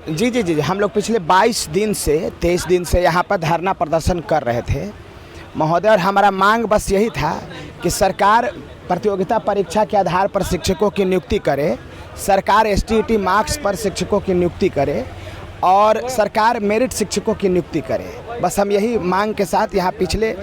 जी जी जी जी, हम लोग पिछले 23 दिन से यहाँ पर धरना प्रदर्शन कर रहे थे महोदय। और हमारा मांग बस यही था कि सरकार प्रतियोगिता परीक्षा के आधार पर शिक्षकों की नियुक्ति करे, सरकार एसटीईटी मार्क्स पर शिक्षकों की नियुक्ति करे और सरकार मेरिट शिक्षकों की नियुक्ति करे। बस हम यही मांग के साथ यहाँ पिछले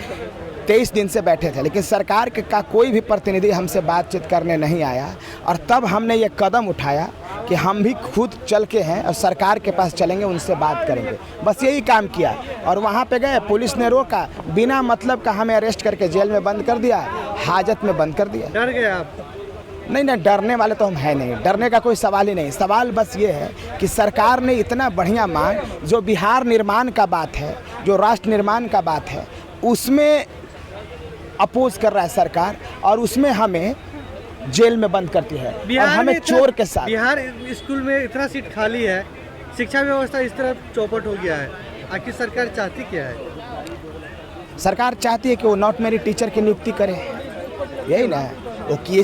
23 दिन से बैठे थे, लेकिन सरकार का कोई भी प्रतिनिधि हमसे बातचीत करने नहीं आया। और तब हमने ये कदम उठाया कि हम भी खुद चल के हैं और सरकार के पास चलेंगे, उनसे बात करेंगे। बस यही काम किया। और वहाँ पे गए, पुलिस ने रोका, बिना मतलब का हमें अरेस्ट करके जेल में बंद कर दिया, हाजत में बंद कर दिया। डर गए आप? नहीं, डरने वाले तो हम हैं नहीं, डरने का कोई सवाल ही नहीं। सवाल बस ये है कि सरकार ने इतना बढ़िया मांग, जो बिहार निर्माण का बात है, जो राष्ट्र निर्माण का बात है, उसमें अपोज कर रहा है सरकार, और उसमें हमें जेल में बंद करती है और हमें चोर के साथ। बिहार स्कूल में इतना सीट खाली है, शिक्षा व्यवस्था इस तरह चौपट हो गया है, आखिर सरकार चाहती क्या है? सरकार चाहती है कि वो नॉट मेरिट टीचर की नियुक्ति करे, यही ना है वो, कि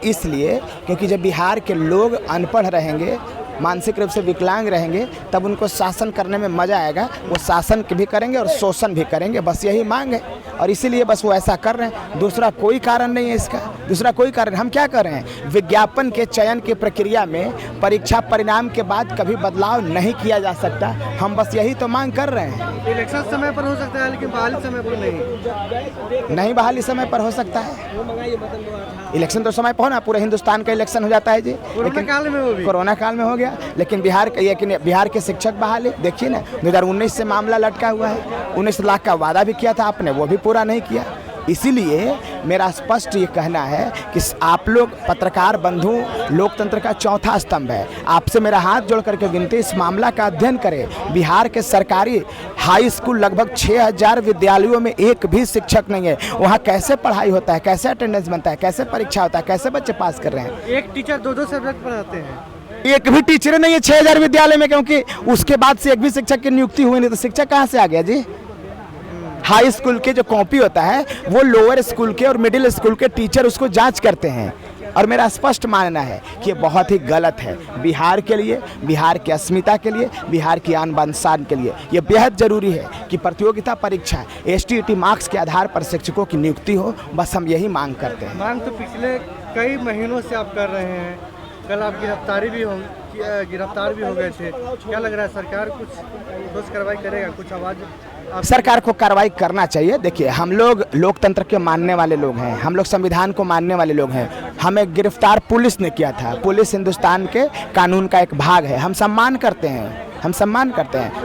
इसलिए क्योंकि जब बिहार के लोग अनपढ़ रहेंगे, मानसिक रूप से विकलांग रहेंगे, तब उनको शासन करने में मज़ा आएगा। वो शासन भी करेंगे और शोषण भी करेंगे। बस यही मांग है और इसीलिए बस वो ऐसा कर रहे हैं। दूसरा कोई कारण नहीं है इसका, दूसरा कोई कारण। हम क्या कर रहे हैं? विज्ञापन के चयन की प्रक्रिया में परीक्षा परिणाम के बाद कभी बदलाव नहीं किया जा सकता। हम बस यही तो मांग कर रहे हैं। इलेक्शन समय पर हो सकता है, लेकिन बहाली समय पर नहीं। बहाली समय पर हो सकता है। इलेक्शन तो समय पर हो ना, पूरे हिंदुस्तान का इलेक्शन हो जाता है जी। कोरोना काल में हो गया, लेकिन बिहार के शिक्षक बहाली देखिए ना, 2019 से मामला लटका हुआ है। 19 लाख का वादा भी किया था आपने, वो भी पूरा नहीं किया। इसीलिए मेरा स्पष्ट ये कहना है कि आप लोग पत्रकार बंधु लोकतंत्र का चौथा स्तंभ है। आपसे मेरा हाथ जोड़ करके विनती, इस मामला का अध्ययन करें। बिहार के सरकारी हाई स्कूल लगभग 6000 विद्यालयों में एक भी शिक्षक नहीं है। वहाँ कैसे पढ़ाई होता है, कैसे अटेंडेंस बनता है, कैसे परीक्षा होता है, कैसे बच्चे पास कर रहे हैं? एक टीचर 2-2 सब्जेक्ट पढ़ाते हैं, एक भी टीचर नहीं है 6000 विद्यालय में, क्योंकि उसके बाद से एक भी शिक्षक की नियुक्ति हुई नहीं। तो शिक्षक कहाँ से आ गया जी? हाई स्कूल के जो कॉपी होता है वो लोअर स्कूल के और मिडिल स्कूल के टीचर उसको जांच करते हैं। और मेरा स्पष्ट मानना है कि ये बहुत ही गलत है। बिहार के लिए, बिहार की अस्मिता के लिए, बिहार की आन बान शान के लिए ये बेहद ज़रूरी है कि प्रतियोगिता परीक्षा एसटीईटी मार्क्स के आधार पर शिक्षकों की नियुक्ति हो। बस हम यही मांग करते हैं। मांग तो पिछले कई महीनों से आप कर रहे हैं। कल आप गिरफ्तार भी हो गए थे। क्या लग रहा है, सरकार कुछ ठोस कार्रवाई करेगा? कुछ आवाज़ सरकार को कार्रवाई करना चाहिए। देखिए, हम लोग लोकतंत्र के मानने वाले लोग हैं, हम लोग संविधान को मानने वाले लोग हैं। हमें गिरफ्तार पुलिस ने किया था। पुलिस हिंदुस्तान के कानून का एक भाग है। हम सम्मान करते हैं,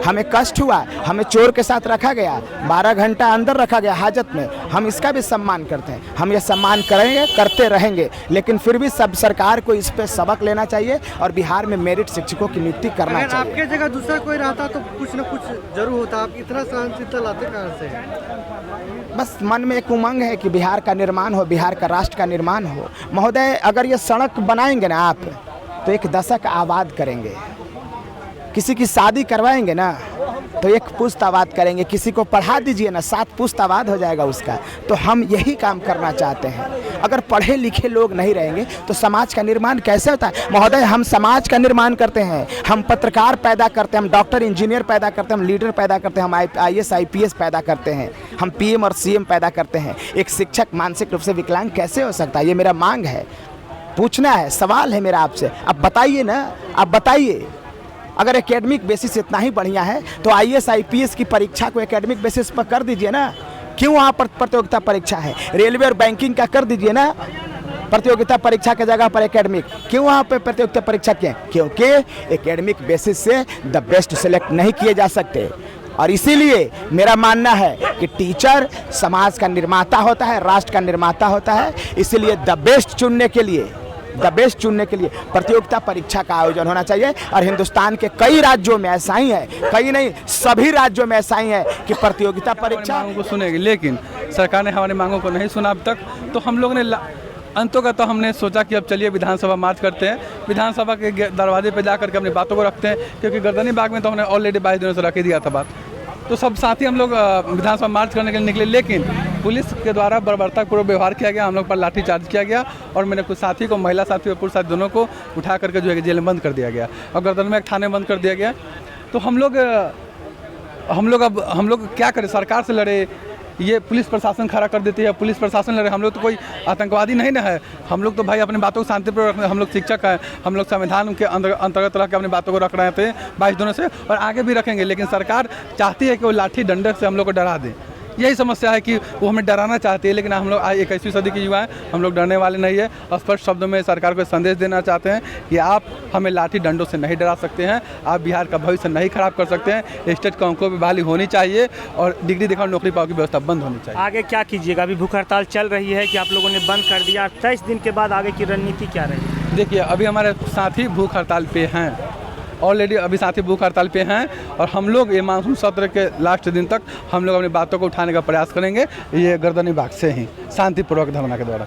हमें कष्ट हुआ, हमें चोर के साथ रखा गया, 12 घंटा अंदर रखा गया हाजत में, हम इसका भी सम्मान करते हैं। हम ये सम्मान करेंगे, करते रहेंगे, लेकिन फिर भी सब सरकार को इस पे सबक लेना चाहिए और बिहार में मेरिट शिक्षकों की नियुक्ति करना चाहिए। आपके जगह दूसरा कोई रहता तो कुछ न कुछ जरूर होता। आप इतना सहनशीलता लाते कहाँ से? बस मन में एक उमंग है कि बिहार का निर्माण हो, बिहार का राष्ट्र का निर्माण हो। महोदय, अगर ये सड़क बनाएंगे ना आप, तो एक दशक आबाद करेंगे। किसी की शादी करवाएंगे ना, तो एक पुश्त आबाद करेंगे। किसी को पढ़ा दीजिए ना, 7 पुश्त आबाद हो जाएगा उसका। तो हम यही काम करना चाहते हैं। अगर पढ़े लिखे लोग नहीं रहेंगे तो समाज का निर्माण कैसे होता है? महोदय, हम समाज का निर्माण करते हैं, हम पत्रकार पैदा करते हैं, हम डॉक्टर इंजीनियर पैदा करते हैं, हम लीडर पैदा करते हैं, हम IAS IPS पैदा करते हैं, हम PM और CM पैदा करते हैं। एक शिक्षक मानसिक रूप से विकलांग कैसे हो सकता है? ये मेरा मांग है, पूछना है, सवाल है मेरा आपसे। अब बताइए ना, आप बताइए। अगर एकेडमिक बेसिस इतना ही बढ़िया है तो IAS IPS की परीक्षा को एकेडमिक बेसिस पर कर दीजिए ना। क्यों वहाँ पर प्रतियोगिता परीक्षा है? रेलवे और बैंकिंग का कर दीजिए ना प्रतियोगिता परीक्षा के जगह पर एकेडमिक। क्यों वहाँ पर प्रतियोगिता परीक्षा किए? क्योंकि एकेडमिक बेसिस से द बेस्ट सेलेक्ट नहीं किए जा सकते। और इसीलिए मेरा मानना है कि टीचर समाज का निर्माता होता है, राष्ट्र का निर्माता होता है। इसीलिए द बेस्ट चुनने के लिए प्रतियोगिता परीक्षा का आयोजन होना चाहिए। और हिंदुस्तान के कई राज्यों में ऐसा ही है, कई नहीं सभी राज्यों में ऐसा ही है कि प्रतियोगिता परीक्षा मांगों को सुनेगी, लेकिन सरकार ने हमारी मांगों को नहीं सुना अब तक। तो हम लोगों ने अंतों तो हमने सोचा कि अब चलिए विधानसभा मार्च करते हैं, विधानसभा के दरवाजे पर जा करके अपनी बातों को रखते हैं, क्योंकि गर्दनी बाग में तो हमने ऑलरेडी 22 दिनों से रख ही दिया था बात। तो सब साथी हम लोग विधानसभा मार्च करने के लिए निकले, लेकिन पुलिस के द्वारा बर्बरतापूर्वक व्यवहार किया गया, हम लोग पर लाठीचार्ज किया गया और मेरे कुछ साथी को, महिला साथी और पुरुष साथी दोनों को उठा करके जो है जेल में बंद कर दिया गया और गर्दन में एक थाने बंद कर दिया गया। तो हम लोग क्या करें, सरकार से लड़े, ये पुलिस प्रशासन खड़ा कर देती है, पुलिस प्रशासन लड़े। हम लोग तो कोई आतंकवादी नहीं ना है, हम लोग तो भाई अपनी बातों को शांतिपूर्वक रख रहे हैं। हम लोग शिक्षक हैं, हम लोग संविधान के अंतर्गत रह के अपनी बातों को रख रहे थे 22 दिनों से और आगे भी रखेंगे। लेकिन सरकार चाहती है कि वो लाठी डंडे से हम लोग को डरा दें। यही समस्या है कि वो हमें डराना चाहती है, लेकिन हम लोग 21वीं सदी के युवा हैं, हम लोग डरने वाले नहीं है। स्पष्ट शब्दों में सरकार को संदेश देना चाहते हैं कि आप हमें लाठी डंडों से नहीं डरा सकते हैं, आप बिहार का भविष्य नहीं खराब कर सकते हैं। स्टेट काउंसिल की बहाली होनी चाहिए और डिग्री दिखाओ नौकरी पाओ की व्यवस्था बंद होनी चाहिए। आगे क्या कीजिएगा? अभी भूख हड़ताल चल रही है कि आप लोगों ने बंद कर दिया, 28 दिन के बाद आगे की रणनीति क्या रहेगी? देखिए, अभी हमारे साथी भूख हड़ताल पे हैं, ऑलरेडी अभी साथी भूख हड़ताल पे हैं और हम लोग ये मानसून सत्र के लास्ट दिन तक हम लोग अपनी बातों को उठाने का प्रयास करेंगे, ये गर्दनी बाग से ही शांतिपूर्वक धरना के द्वारा।